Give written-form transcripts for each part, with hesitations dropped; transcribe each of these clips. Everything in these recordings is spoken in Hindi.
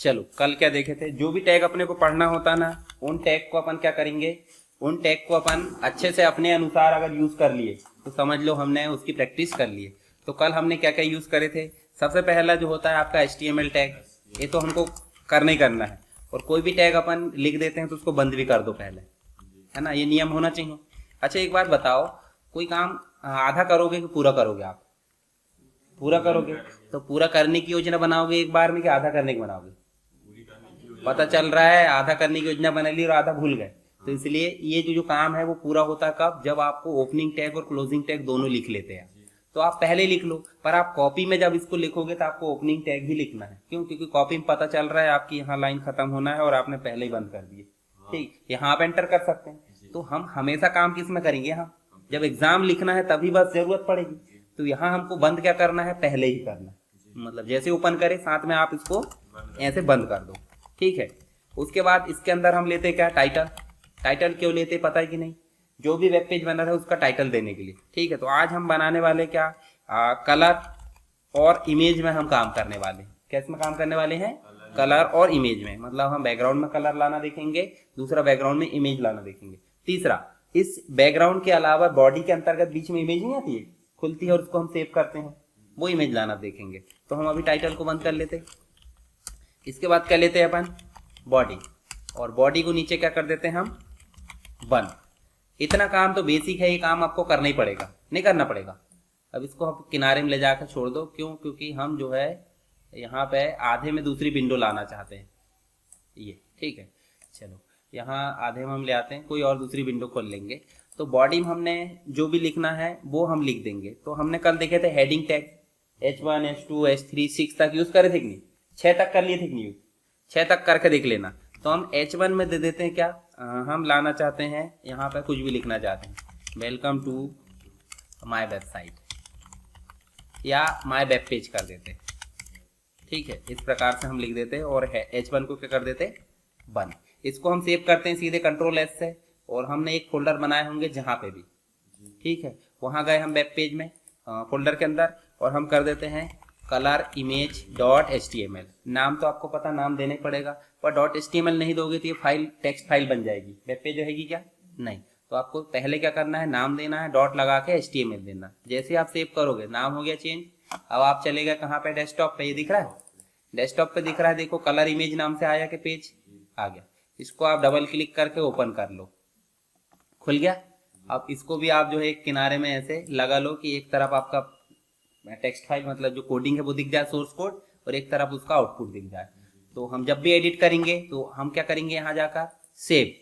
चलो कल क्या देखे थे, जो भी टैग अपने को पढ़ना होता ना, उन टैग को अपन क्या करेंगे, उन टैग को अपन अच्छे से अपने अनुसार अगर यूज कर लिए तो समझ लो हमने उसकी प्रैक्टिस कर लिए। तो कल हमने क्या क्या यूज करे थे। सबसे पहला जो होता है आपका HTML टैग, ये तो हमको करना ही करना है। और कोई भी टैग अपन लिख देते हैं तो उसको बंद भी कर दो पहले, है ना, ये नियम होना चाहिए। अच्छा एक बात बताओ, कोई काम आधा करोगे कि पूरा करोगे आप? पूरा करोगे। तो पूरा करने की योजना बनाओगे एक बार में कि आधा करने की बनाओगे? पता चल रहा है आधा करने की योजना बना ली और आधा भूल गए। तो इसलिए ये जो काम है वो पूरा होता है कब, जब आपको ओपनिंग टैग और क्लोजिंग टैग दोनों लिख लेते हैं। तो आप पहले लिख लो, पर आप कॉपी में जब इसको लिखोगे तो आपको ओपनिंग टैग भी लिखना है। क्यों? क्योंकि कॉपी में पता चल रहा है आपकी यहाँ लाइन खत्म होना है और आपने पहले ही बंद कर दिए। ठीक, यहाँ आप एंटर कर सकते हैं। तो हम हमेशा काम किस में करेंगे, हम जब एग्जाम लिखना है तभी बस जरूरत पड़ेगी। तो यहाँ हमको बंद क्या करना है, पहले ही करना है। मतलब जैसे ओपन करे साथ में आप इसको ऐसे बंद कर दो। ठीक है। उसके बाद इसके अंदर हम लेते क्या, टाइटल। टाइटल क्यों लेते पता है कि नहीं? जो भी वेब पेज बना रहा है उसका टाइटल देने के लिए। ठीक है। तो आज हम बनाने वाले क्या, कलर और इमेज में हम काम करने वाले हैं। कैसे में काम करने वाले हैं? कलर और इमेज में। मतलब हम बैकग्राउंड में कलर लाना देखेंगे, दूसरा बैकग्राउंड में इमेज लाना देखेंगे, तीसरा इस बैकग्राउंड के अलावा बॉडी के अंतर्गत बीच में इमेज नहीं आती है, खुलती है और उसको हम सेव करते हैं, वो इमेज लाना देखेंगे। तो हम अभी टाइटल को बंद कर लेते हैं। इसके बाद क्या लेते हैं अपन, बॉडी। और बॉडी को नीचे क्या कर देते हैं हम, बंद। इतना काम तो बेसिक है, ये काम आपको करना ही पड़ेगा, नहीं करना पड़ेगा। अब इसको आप किनारे में ले जाकर छोड़ दो। क्यों? क्योंकि हम जो है यहाँ पे आधे में दूसरी विंडो लाना चाहते हैं ये। ठीक है। चलो यहाँ आधे में हम ले आते हैं, कोई और दूसरी विंडो खोल लेंगे। तो बॉडी में हमने जो भी लिखना है वो हम लिख देंगे। तो हमने कल देखे थे heading tag, H1 H2 H3 6 तक यूज करे थे कि नहीं? 6 तक कर लिए थे कि नहीं यूज? 6 तक करके देख लेना। तो हम H1 में दे देते हैं क्या, हम लाना चाहते हैं यहाँ पे कुछ भी लिखना चाहते हैं, वेलकम टू माय वेबसाइट या माय वेब पेज कर देते हैं। ठीक है। इस प्रकार से हम लिख देते हैं और H1 को क्या कर देते हैं, बंद। इसको हम सेव करते हैं सीधे Ctrl+S से, और हमने एक फोल्डर बनाए होंगे जहां पे भी। ठीक है। वहां गए हम वेब पेज में फोल्डर के अंदर, और हम कर देते हैं कलर इमेज .html। नाम तो आपको पता, नाम देने पड़ेगा, पर .html नहीं दोगे तो ये फाइल टेक्स्ट फाइल बन जाएगी, वेब पेज रहेगी क्या? नहीं। तो आपको पहले क्या करना है, नाम देना है, डॉट लगा के HTML देना। जैसे आप सेव करोगे नाम हो गया चेंज। अब आप चले गए कहाँ पे, डेस्कटॉप पे। ये दिख रहा है, डेस्कटॉप पे दिख रहा है, देखो कलर इमेज नाम से आया कि पेज आ गया। इसको आप डबल क्लिक करके ओपन कर लो, खुल गया। अब इसको भी आप जो है एक किनारे में ऐसे लगा लो कि एक तरफ आपका टेक्स्ट फाइल मतलब जो कोडिंग है वो दिख जाए, सोर्स कोड, और एक तरफ उसका आउटपुट दिख जाए। तो हम जब भी एडिट करेंगे तो हम क्या करेंगे, यहाँ जाकर सेव,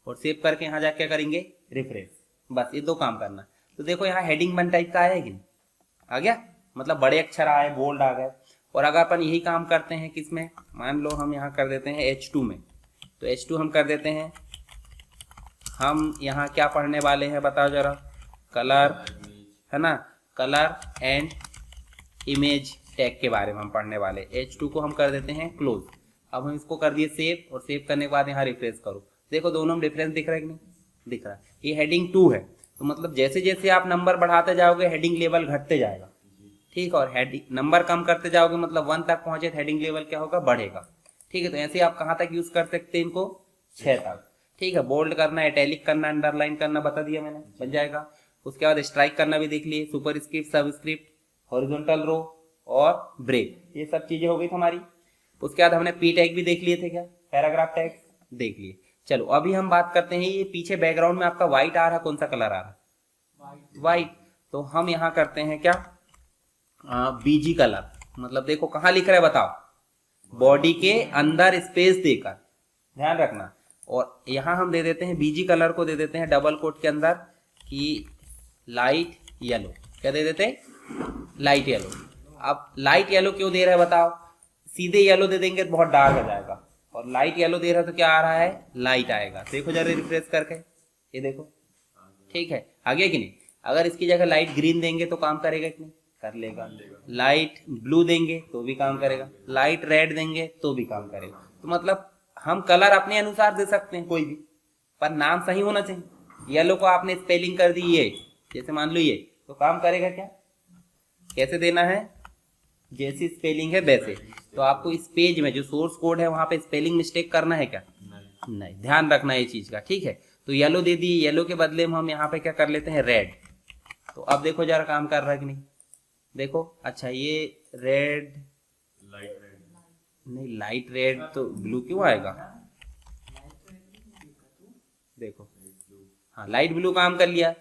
और सेव करके यहाँ जाकर क्या करेंगे, रिफ्रेश। बस ये दो काम करना। तो देखो यहाँ हेडिंग वन टाइप का आया है कि नहीं? आ गया, मतलब बड़े अक्षर आए, बोल्ड आ गए। और अगर अपन यही काम करते हैं किसमें, मान लो हम यहाँ कर देते हैं H2 में, तो H2 हम कर देते हैं, हम यहाँ क्या पढ़ने वाले हैं बताओ जरा, कलर, है ना, कलर एंड इमेज टैग के बारे में हम पढ़ने वाले। H2 को हम कर देते हैं क्लोज। अब हम इसको कर दिए सेव, और सेव करने के बाद यहाँ रिफ्रेश करो। देखो दोनों में डिफरेंस दिख रहा है कि नहीं दिख रहा है? ये हेडिंग 2 है, तो मतलब जैसे जैसे आप नंबर बढ़ाते जाओगे हेडिंग लेवल घटते जाएगा। ठीक है। और हेडिंग नंबर कम करते जाओगे मतलब 1 तक पहुंचे, हेडिंग लेवल क्या होगा, बढ़ेगा। ठीक है। तो ऐसे आप कहाँ तक यूज कर सकते हैं इनको, 6 तक। ठीक है। बोल्ड करना, इटैलिक करना, अंडरलाइन करना बता दिया मैंने, बन जाएगा। उसके बाद स्ट्राइक करना भी देख लिए, सुपर स्क्रिप्ट, सब स्क्रिप्ट, हॉरिजॉन्टल रो और ब्रेक, ये सब चीजें हो गई हमारी। उसके बाद हमने पी टैग भी देख लिए थे क्या, पैराग्राफ टैग देख लिए। चलो अभी हम बात करते हैं, ये पीछे बैकग्राउंड में आपका व्हाइट आ रहा, कौन सा कलर आ रहा, व्हाइट। तो हम यहाँ करते हैं क्या, बीजी कलर। मतलब देखो कहाँ लिख रहा है बताओ, बॉडी के अंदर स्पेस देकर, ध्यान रखना। और यहाँ हम दे देते हैं बीजी कलर को, दे देते हैं डबल कोट के अंदर कि लाइट येलो। क्या दे देते हैं, लाइट येलो। अब लाइट येलो क्यों दे रहा है बताओ, सीधे येलो दे देंगे तो बहुत डार्क हो जाएगा, और लाइट येलो दे रहा है तो क्या आ रहा है, लाइट आएगा। देखो जरा रिफ्रेश करके, ये देखो, ठीक है, आ गया कि नहीं? अगर इसकी जगह लाइट ग्रीन देंगे तो काम करेगा कि नहीं, कर लेगा। लाइट ब्लू देंगे तो भी काम करेगा, लाइट रेड देंगे तो भी काम करेगा। तो मतलब हम कलर अपने अनुसार दे सकते हैं कोई भी, पर नाम सही होना चाहिए। येलो को आपने स्पेलिंग कर दी ये, जैसे मान लो ये, तो काम करेगा क्या, कैसे देना है, जैसी स्पेलिंग है वैसे। तो आपको इस पेज में जो सोर्स कोड है वहां पे स्पेलिंग मिस्टेक करना है क्या? नहीं, ध्यान रखना ये चीज का, ठीक है। तो येलो दे दी, येलो के बदले में हम यहाँ पे क्या कर लेते हैं, रेड। तो अब देखो जरा काम कर रहा है कि नहीं, देखो। अच्छा ये रेड, लाइट रेड नहीं लाइट रेड तो ब्लू क्यों आएगा, देखो। हाँ लाइट ब्लू काम कर लिया,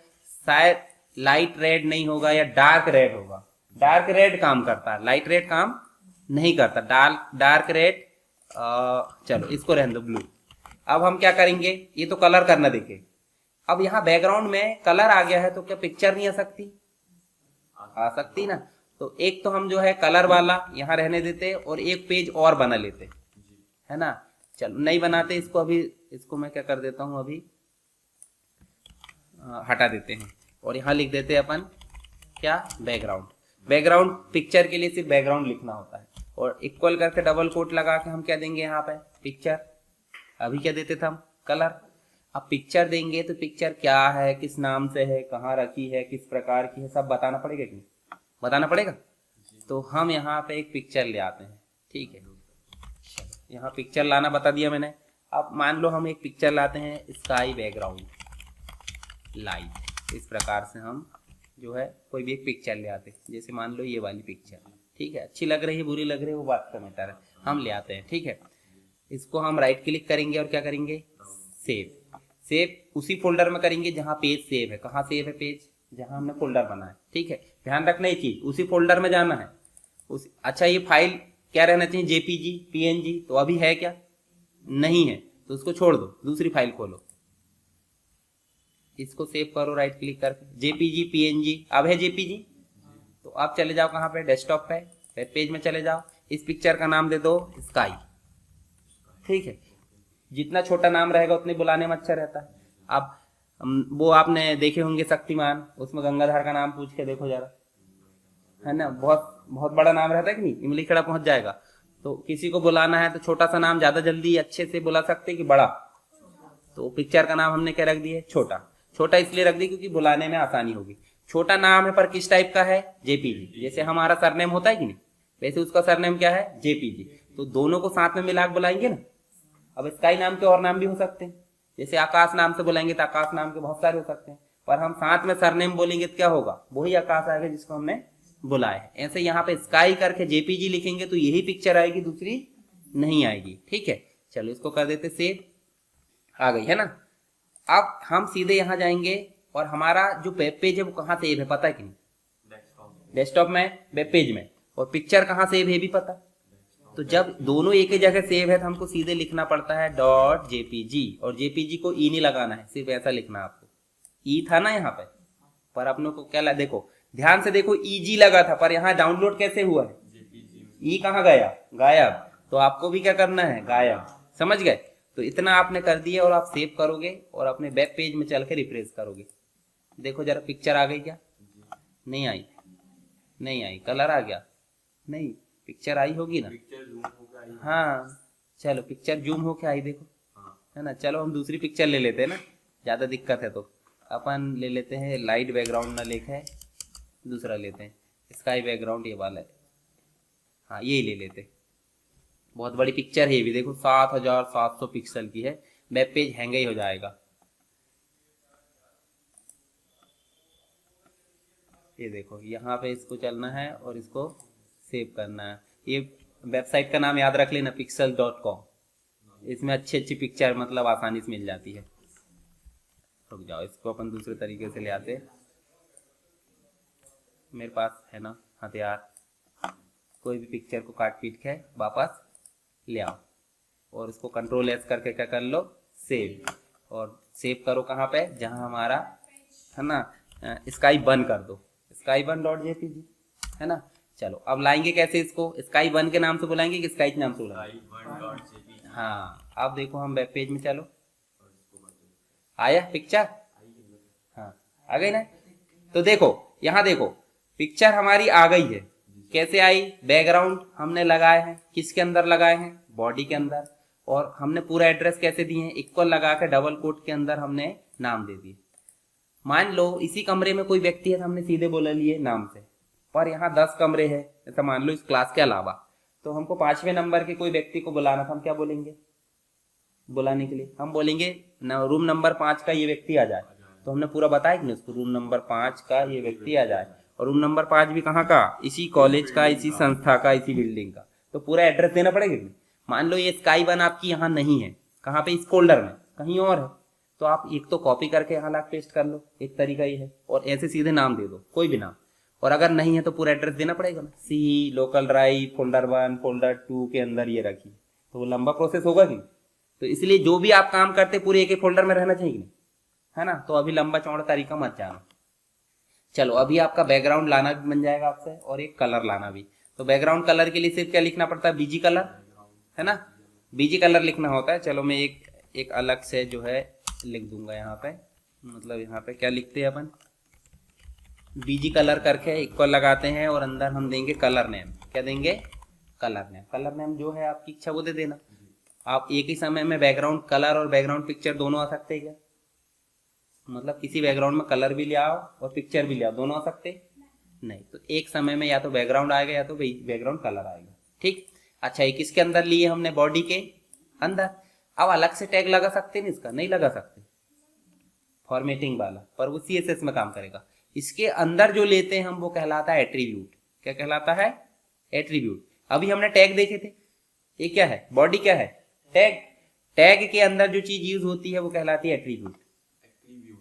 शायद लाइट रेड नहीं होगा या डार्क रेड होगा। डार्क रेड काम करता है, लाइट रेड काम नहीं करता। डार्क रेड, चलो इसको रहने दो, ब्लू। अब हम क्या करेंगे, ये तो कलर करना देखे। अब यहाँ बैकग्राउंड में कलर आ गया है तो क्या पिक्चर नहीं आ सकती? आ सकती ना। तो एक तो हम जो है कलर वाला यहाँ रहने देते और एक पेज और बना लेते, है ना। चलो नहीं बनाते इसको, अभी इसको मैं क्या कर देता हूँ, अभी हटा देते हैं और यहाँ लिख देते हैं अपन क्या, बैकग्राउंड। बैकग्राउंड पिक्चर के लिए सिर्फ बैकग्राउंड लिखना होता है और इक्वल करके डबल कोट लगा के हम क्या देंगे यहाँ पे, पिक्चर। अभी क्या देते थे हम, कलर। अब पिक्चर देंगे तो पिक्चर क्या है, किस नाम से है, कहाँ रखी है, किस प्रकार की है, सब बताना पड़ेगा कि नहीं, बताना पड़ेगा। तो हम यहाँ पे एक पिक्चर ले आते हैं, ठीक है। यहाँ पिक्चर लाना बता दिया मैंने। अब मान लो हम एक पिक्चर लाते हैं, स्काई बैकग्राउंड लाइट। इस प्रकार से हम जो है कोई भी एक पिक्चर ले आते हैं, जैसे मान लो ये वाली पिक्चर, ठीक है। अच्छी लग रही है, बुरी लग रही है, वो बात का मैटर है, हम ले आते हैं, ठीक है। इसको हम राइट क्लिक करेंगे और क्या करेंगे, सेव। सेव उसी फोल्डर में करेंगे जहाँ पेज सेव है। कहाँ सेव है पेज, जहाँ हमने फोल्डर बनाया, ठीक है। ध्यान रखना ये चीज, उसी फोल्डर में जाना है। अच्छा ये फाइल क्या रहना चाहिए, जेपीजी, पीएनजी, तो अभी है क्या, नहीं है, तो उसको छोड़ दो, दूसरी फाइल खोलो, इसको सेव करो राइट क्लिक करके, जेपीजी, पीएनजी। अब है जेपीजी, तो आप चले जाओ कहाँ पे, डेस्कटॉप पे, वेब पेज में चले जाओ। इस पिक्चर का नाम दे दो स्काई, ठीक है। जितना छोटा नाम रहेगा उतने बुलाने में अच्छा रहता है। अब वो आपने देखे होंगे शक्तिमान, उसमें गंगाधर का नाम पूछ के देखो जरा, है ना, बहुत बहुत बड़ा नाम रहता है कि नहीं, इमली खड़ा पहुंच जाएगा। तो किसी को बुलाना है तो छोटा सा नाम ज्यादा जल्दी अच्छे से बुला सकते हैं कि बड़ा। तो पिक्चर का नाम हमने क्या रख दिया, छोटा। छोटा इसलिए रख दिया क्योंकि बुलाने में आसानी होगी। छोटा नाम है पर किस टाइप का है, जेपीजी। जैसे हमारा सरनेम होता है कि नहीं, वैसे उसका सरनेम क्या है, जेपीजी। तो दोनों को साथ में मिला के बुलाएंगे ना। अब स्काई नाम के और नाम भी हो सकते हैं, जैसे आकाश नाम से बुलाएंगे तो आकाश नाम के बहुत सारे हो सकते हैं, पर हम साथ में सरनेम बोलेंगे तो क्या होगा, वही आकाश आएगा जिसको हमने बुलाया है। ऐसे यहाँ पे स्काई करके जेपीजी लिखेंगे तो यही पिक्चर आएगी, दूसरी नहीं आएगी, ठीक है। चलो इसको कर देते सेव, आ गई है ना। अब हम सीधे यहाँ जाएंगे और हमारा जो वेब पेज है वो कहाँ सेव है पता है कि नहीं, डेस्कटॉप में, वेब पेज में। और पिक्चर कहाँ सेव है भी पता। तो जब दोनों एक ही जगह सेव है तो हमको सीधे लिखना पड़ता है डॉट जेपीजी, और जेपीजी को ई नहीं लगाना है, सिर्फ ऐसा लिखना आपको। ई था ना यहाँ पे, पर अपनों को क्या देखो ध्यान से देखो, ईजी लगा था, पर यहाँ डाउनलोड कैसे हुआ है, ई कहाँ गया, गायब। तो आपको भी क्या करना है, गायब, समझ गए। तो इतना आपने कर दिया और आप सेव करोगे और अपने वेब पेज में चल के रिफ्रेश करोगे। देखो जरा पिक्चर आ गई क्या, नहीं आई, नहीं आई। कलर आ गया, नहीं, पिक्चर आई होगी ना, हाँ। चलो पिक्चर जूम होके आई, देखो, है ना। चलो हम दूसरी पिक्चर ले लेते हैं ना, ज्यादा दिक्कत है तो अपन ले लेते हैं लाइट बैकग्राउंड ना लेके, दूसरा लेते हैं स्काई बैकग्राउंड, ये वाला है, हाँ यही ले लेते। बहुत बड़ी पिक्चर है ये भी, देखो 7700 पिक्सल की है। वेब पेज हैंग ही हो जाएगा। ये देखो यहाँ पे इसको चलना है और इसको सेव करना है। ये वेबसाइट का नाम याद रख लेना, pixel.com। इसमें अच्छी अच्छी पिक्चर मतलब आसानी से मिल जाती है। रुक जाओ, इसको अपन दूसरे तरीके से ले आते। मेरे पास है ना हथियार, कोई भी पिक्चर को काट पीट के वापस ले आओ और इसको कंट्रोल एस करके क्या कर लो, सेव। और सेव करो कहाँ पे, जहाँ हमारा है ना, स्काई बन कर दो, स्काई बन डॉट जेपीजी, है ना। चलो अब लाएंगे कैसे इसको, स्काई बन के नाम से बुलाएंगे कि स्काई के नाम से बुलाएंगे, हाँ। अब देखो हम वेब पेज में, चलो आया पिक्चर, हाँ आ गई ना। तो देखो यहाँ देखो पिक्चर हमारी आ गई है। कैसे आई, बैकग्राउंड हमने लगाए हैं, किसके अंदर लगाए हैं, बॉडी के अंदर। और हमने पूरा एड्रेस कैसे दिए हैं, इक्वल लगा के डबल कोट के अंदर हमने नाम दे दिए। मान लो इसी कमरे में कोई व्यक्ति है तो हमने सीधे बोला लिए नाम से, पर यहाँ 10 कमरे हैं ऐसा मान लो इस क्लास के अलावा, तो हमको 5वें नंबर के कोई व्यक्ति को बुलाना था, हम क्या बोलेंगे बुलाने के लिए? हम बोलेंगे रूम नंबर 5 का ये व्यक्ति आ जाए। तो हमने पूरा बताया कि नहीं उसको, रूम नंबर 5 का ये व्यक्ति आ जाए। और रूम नंबर 5 भी कहाँ का? इसी कॉलेज का, इसी संस्था का, इसी बिल्डिंग का। तो पूरा एड्रेस देना पड़ेगा कि नहीं? मान लो ये स्काई वन आपकी यहाँ नहीं है, कहाँ पे? इस फोल्डर में, कहीं और है। तो आप एक तो कॉपी करके यहाँ ला पेस्ट कर लो, एक तरीका ये है। और ऐसे सीधे नाम दे दो, कोई भी नाम। और अगर नहीं है तो पूरा एड्रेस देना पड़ेगा ना, सी लोकल ड्राइव फोल्डर 1 फोल्डर 2 के अंदर ये रखिए। तो वो लंबा प्रोसेस होगा कि? तो इसलिए जो भी आप काम करते पूरे एक ही फोल्डर में रहना चाहिए, है ना? तो अभी लंबा चौड़ा तरीका मत जाना। चलो अभी आपका बैकग्राउंड लाना भी बन जाएगा आपसे, और एक कलर लाना भी। तो बैकग्राउंड कलर के लिए सिर्फ क्या लिखना पड़ता है? बीजी कलर, है ना? बीजी कलर लिखना होता है। चलो मैं एक अलग से जो है लिख दूंगा यहाँ पे, मतलब यहाँ पे क्या लिखते हैं अपन? बीजी कलर करके इक्वल लगाते हैं, और अंदर हम देंगे कलर नेम। क्या देंगे? Colour name. कलर नेम जो है आपकी इच्छा वो दे देना। आप एक ही समय में बैकग्राउंड कलर और बैकग्राउंड पिक्चर दोनों आ सकते हैं क्या? मतलब किसी बैकग्राउंड में कलर भी ले आओ और पिक्चर भी ले आओ, दोनों आ सकते? नहीं। तो एक समय में या तो बैकग्राउंड आएगा या तो बैकग्राउंड कलर आएगा। ठीक। अच्छा, एक इसके अंदर लिए हमने बॉडी के अंदर। अब अलग से टैग लगा सकते हैं इसका? नहीं लगा सकते, फॉर्मेटिंग वाला, पर वो CSS में काम करेगा। इसके अंदर जो लेते हैं हम वो कहलाता है एट्रीब्यूट। क्या कहलाता है? एट्रीब्यूट। अभी हमने टैग देखे थे, ये क्या है? बॉडी क्या है? टैग। टैग के अंदर जो चीज यूज होती है वो कहलाती है एट्रीब्यूट।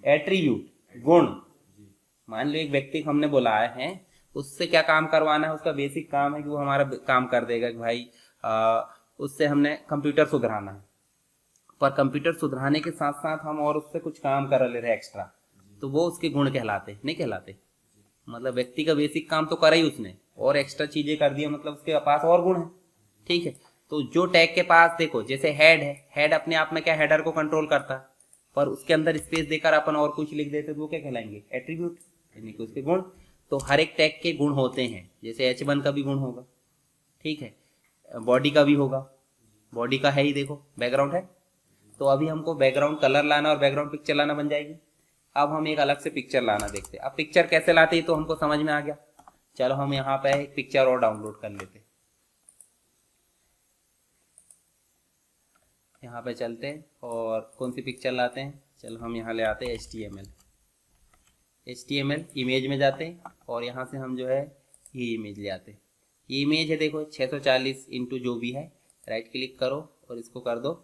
एट्रीब्यूट गुण। मान लो एक व्यक्ति को हमने बुलाया है, उससे क्या काम करवाना है? उसका बेसिक काम है कि वो हमारा काम कर देगा कि भाई उससे हमने कंप्यूटर सुधराना है। पर कंप्यूटर सुधराने के साथ साथ हम और उससे कुछ काम कर ले रहे एक्स्ट्रा, तो वो उसके गुण कहलाते? नहीं कहलाते। मतलब व्यक्ति का बेसिक काम तो करा ही उसने, और एक्स्ट्रा चीजें कर दिया, मतलब उसके पास और गुण है। ठीक है। तो जो टैग के पास देखो, जैसे हेड है, हेड अपने आप में क्या हेडर को कंट्रोल करता है, पर उसके अंदर स्पेस देकर अपन और कुछ लिख देते तो वो क्या कहलाएंगे? एट्रीब्यूट, यानी कि उसके गुण। तो हर एक टैग के गुण होते हैं, जैसे H1 का भी गुण होगा, ठीक है, बॉडी का भी होगा। बॉडी का है ही, देखो बैकग्राउंड है। तो अभी हमको बैकग्राउंड कलर लाना और बैकग्राउंड पिक्चर लाना बन जाएगी। अब हम एक अलग से पिक्चर लाना देखते हैं। अब पिक्चर कैसे लाते हैं तो हमको समझ में आ गया। चलो हम यहाँ पे एक पिक्चर और डाउनलोड कर लेते हैं। यहाँ पे चलते हैं और कौन सी पिक्चर लाते हैं? चलो हम यहाँ ले आते हैं HTML इमेज में जाते हैं, और यहाँ से हम जो है ये इमेज ले आते हैं। ये इमेज है, देखो 640 इंटू जो भी है। राइट क्लिक करो और इसको कर दो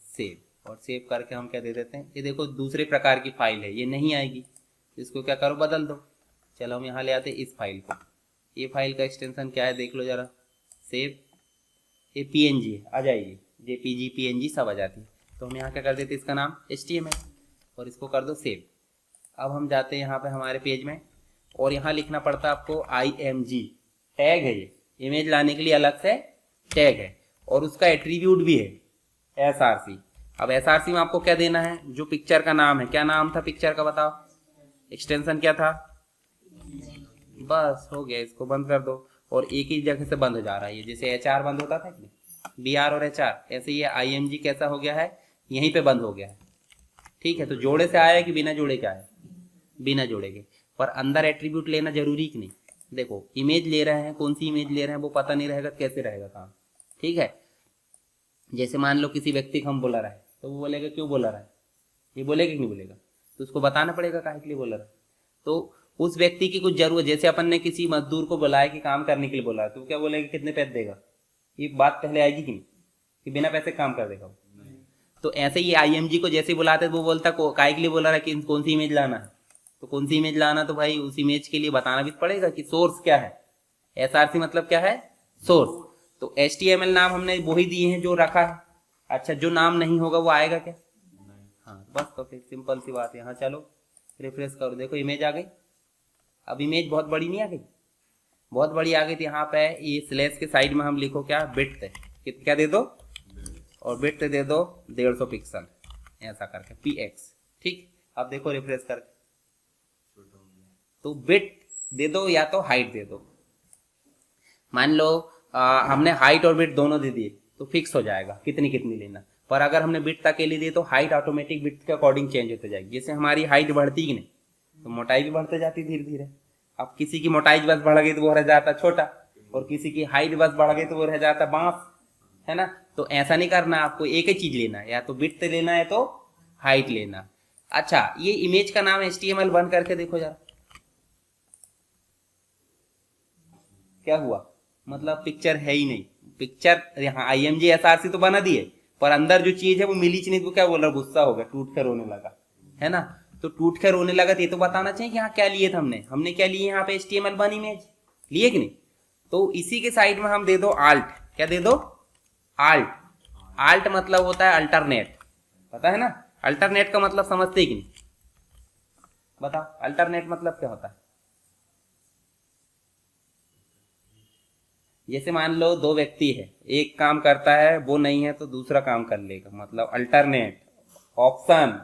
सेव, और सेव करके हम क्या दे देते हैं? ये देखो दूसरे प्रकार की फाइल है, ये नहीं आएगी, इसको क्या करो? बदल दो। चलो हम यहाँ ले आते हैं इस फाइल को। ये फाइल का एक्सटेंशन क्या है देख लो जरा, सेव। ये PNG है, आ जाएगी, JPG PNG सब आ जाती है। तो हम यहाँ क्या कर देते हैं? इसका नाम HTML, और इसको कर दो सेव। अब हम जाते हैं यहाँ पे हमारे पेज में, और यहाँ लिखना पड़ता है आपको IMG टैग है। ये इमेज लाने के लिए अलग से टैग है, और उसका एट्रीब्यूट भी है SRC। अब SRC में आपको क्या देना है? जो पिक्चर का नाम है, क्या नाम था पिक्चर का बताओ? एक्सटेंशन क्या था? बस हो गया, इसको बंद कर दो। और एक ही जगह से बंद हो जा रहा है, ये जैसे HR बंद होता था कि BR और HR, ऐसे ये IMG कैसा हो गया है? यहीं पे बंद हो गया है। ठीक है। तो जोड़े से आया कि बिना जोड़े के आया? बिना जोड़े के। पर अंदर एट्रीब्यूट लेना जरूरी कि नहीं? देखो इमेज ले रहे हैं, कौन सी इमेज ले रहे हैं वो पता नहीं रहेगा, कैसे रहेगा काम? ठीक है। जैसे मान लो किसी व्यक्ति को हम बुला रहा है, तो वो बोलेगा क्यों बुला रहा है, ये बोलेगा कि नहीं बोलेगा? तो उसको बताना पड़ेगा काहे के लिए बोला रहा है। तो उस व्यक्ति की कुछ जरूरत, जैसे अपन ने किसी मजदूर को बुलाया कि काम करने के लिए बोला है, तो क्या बोलेगा? कितने पैसे देगा? ये बात पहले आएगी कि नहीं, कि बिना पैसे काम कर देगा? तो ऐसे ही IMG को जैसे बुलाते वो बोलता काहे के लिए बोला रहा है कि कौन सी इमेज लाना है। तो कौन सी इमेज लाना, तो भाई उस इमेज के लिए बताना भी पड़ेगा कि सोर्स क्या है। SRC मतलब क्या है? सोर्स। तो HTML नाम हमने वही दिए हैं जो रखा है। अच्छा, जो नाम नहीं होगा वो आएगा क्या? हाँ बस, तो फिर सिंपल सी बात है। यहाँ चलो रिफ्रेश करो, देखो इमेज आ गई। अब इमेज बहुत बड़ी नहीं आ गई? बहुत बड़ी आ गई। तो यहाँ पे ये स्लैश के साइड में हम लिखो क्या? विड्थ। क्या दे दो? और विड्थ दे दो 150 पिक्सल, ऐसा करके PX। ठीक। अब देखो रिफ्रेश करके, तो विड्थ दे दो या तो हाइट दे दो। मान लो हमने हाइट और विड्थ दोनों दे दिए तो फिक्स हो जाएगा कितनी कितनी लेना। पर अगर हमने विड्थ तक के लिए दिए तो हाइट ऑटोमेटिक विड्थ के अकॉर्डिंग चेंज होते जाएगी। जैसे हमारी हाइट बढ़ती कि नहीं, तो मोटाई भी बढ़ते जाती धीरे धीरे। अब किसी की मोटाई बस बढ़ गई तो वो रह जाता छोटा, और किसी की हाइट बस बढ़ गई तो वो रह जाता बांस, है ना। तो ऐसा नहीं करना, आपको एक ही चीज लेना है, या तो विड्थ लेना है तो हाइट लेना। अच्छा, ये इमेज का नाम HTML बंद करके देखो जरा, क्या हुआ, मतलब पिक्चर है ही नहीं। पिक्चर यहाँ IMG SRC तो बना दिए, पर अंदर जो चीज है वो मिली नहीं, तो क्या बोल रहा, गुस्सा हो गया, टूट कर रोने लगा, है ना। तो टूट कर रोने लगा तो ये तो बताना चाहिए कि यहाँ क्या लिए थे हमने क्या लिए यहाँ पे HTML1 इमेज लिए कि नहीं। तो इसी के साइड में हम दे दो आल्ट, क्या दे दो, आल्ट। आल्ट मतलब होता है अल्टरनेट, पता है ना, अल्टरनेट का मतलब समझते ही कि नहीं, बताओ अल्टरनेट मतलब क्या होता है। जैसे मान लो दो व्यक्ति है, एक काम करता है वो नहीं है तो दूसरा काम कर लेगा, मतलब अल्टरनेट ऑप्शन,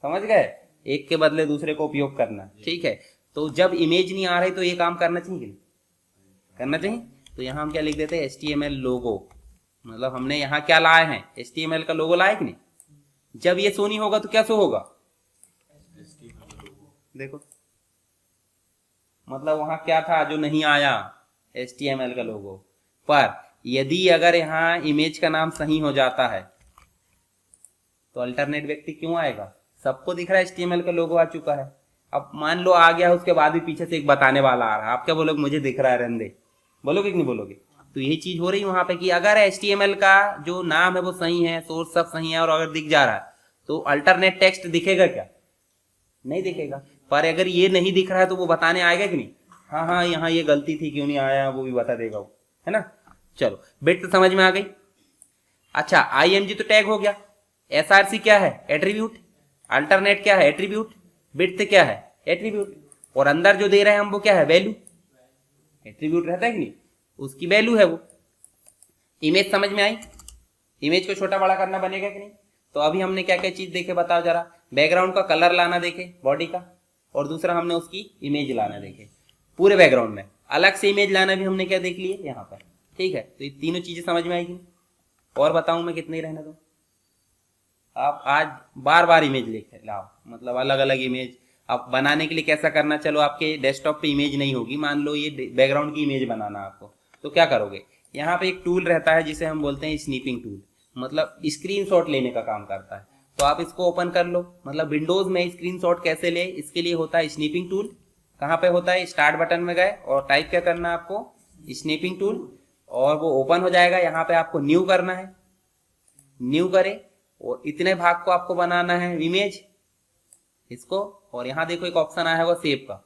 समझ गए, एक के बदले दूसरे को उपयोग करना, ठीक है। तो जब इमेज नहीं आ रही तो ये काम करना चाहिए कि नहीं करना चाहिए। तो यहाँ हम क्या लिख देते हैं, HTML लोगो, मतलब हमने यहाँ क्या लाए हैं, HTML का लोगो लाए कि नहीं। जब ये शो नहीं होगा तो क्या शो होगा, देखो, मतलब वहां क्या था जो नहीं आया, HTML का लोगो। पर यदि अगर यहाँ इमेज का नाम सही हो जाता है तो अल्टरनेट व्यक्ति क्यों आएगा, सबको दिख रहा है HTML का लोगो आ चुका है। अब मान लो आ गया, उसके बाद भी पीछे से एक बताने वाला आ रहा है, आप क्या बोलोगे, मुझे दिख रहा है रहने दे, बोलोगे कि नहीं बोलोगे। तो यही चीज हो रही है वहां पे कि अगर HTML का जो नाम है वो सही है, सोर्स सब सही है, और अगर दिख जा रहा है तो अल्टरनेट टेक्स्ट दिखेगा क्या, नहीं दिखेगा। पर अगर ये नहीं दिख रहा है तो वो बताने आएगा कि नहीं, हाँ हाँ यहाँ ये गलती थी, क्यों नहीं आया, वो भी बता देगा वो, है ना। चलो बिट तो समझ में आ गई। अच्छा, IMG तो टैग हो गया, SRC क्या है, एट्रीब्यूट, अल्टरनेट क्या है, एट्रीब्यूट, बिट क्या है, एट्रीब्यूट, और अंदर जो दे रहे हैं हम वो क्या है, वैल्यू, एट्रीब्यूट रहता है कि नहीं, उसकी वैल्यू है वो। इमेज समझ में आई, इमेज को छोटा बड़ा करना बनेगा कि नहीं। तो अभी हमने क्या क्या चीज देखे बताओ जरा, बैकग्राउंड का कलर लाना देखे बॉडी का, और दूसरा हमने उसकी इमेज लाना देखे, पूरे बैकग्राउंड में अलग से इमेज लाना भी हमने क्या देख लिए यहाँ पर, ठीक है। तो ये तीनों चीजें समझ में आएगी, और बताऊं मैं कितने रहने दो, आप आज बार बार इमेज लेके लाओ, मतलब अलग अलग इमेज। आप बनाने के लिए कैसा करना, चलो आपके डेस्कटॉप पे इमेज नहीं होगी, मान लो ये बैकग्राउंड की इमेज बनाना आपको, तो क्या करोगे, यहाँ पे एक टूल रहता है जिसे हम बोलते हैं स्नीपिंग टूल, मतलब स्क्रीनशॉट लेने का काम करता है। तो आप इसको ओपन कर लो, मतलब विंडोज में स्क्रीनशॉट कैसे ले, इसके लिए होता है स्नीपिंग टूल। कहाँ पे होता है, स्टार्ट बटन में गए और टाइप क्या करना है आपको, स्नीपिंग टूल, और वो ओपन हो जाएगा। यहाँ पे आपको न्यू करना है, न्यू करे, और इतने भाग को आपको बनाना है इमेज इसको, और यहाँ देखो एक ऑप्शन आया होगा सेव का,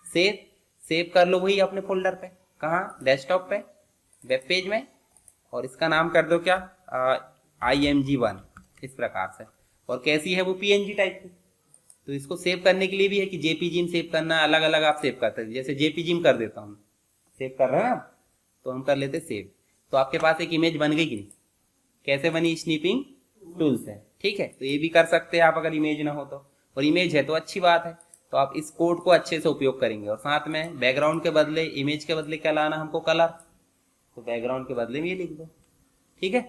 सेव कर लो वही अपने फोल्डर पे, कहाँ, डेस्कटॉप पे, वेब पेज में, और इसका नाम कर दो क्या, IMG1, इस प्रकार से। और कैसी है वो, PNG टाइप की। तो इसको सेव करने के लिए भी है कि JPG में सेव करना, अलग अलग आप सेव करते हैं, जैसे JPG में कर देता हूँ, सेव कर रहे हैं ना, तो हम कर लेते सेव। तो आपके पास एक इमेज बन गई कि नहीं, कैसे बनी, स्नीपिंग टूल से, ठीक है। तो ये भी कर सकते हैं आप अगर इमेज ना हो तो, और इमेज है तो अच्छी बात है। तो आप इस कोड को अच्छे से उपयोग करेंगे, और साथ में बैकग्राउंड के बदले, इमेज के बदले क्या लाना हमको, कलर, तो बैकग्राउंड के बदले में ये लिख दो, ठीक है।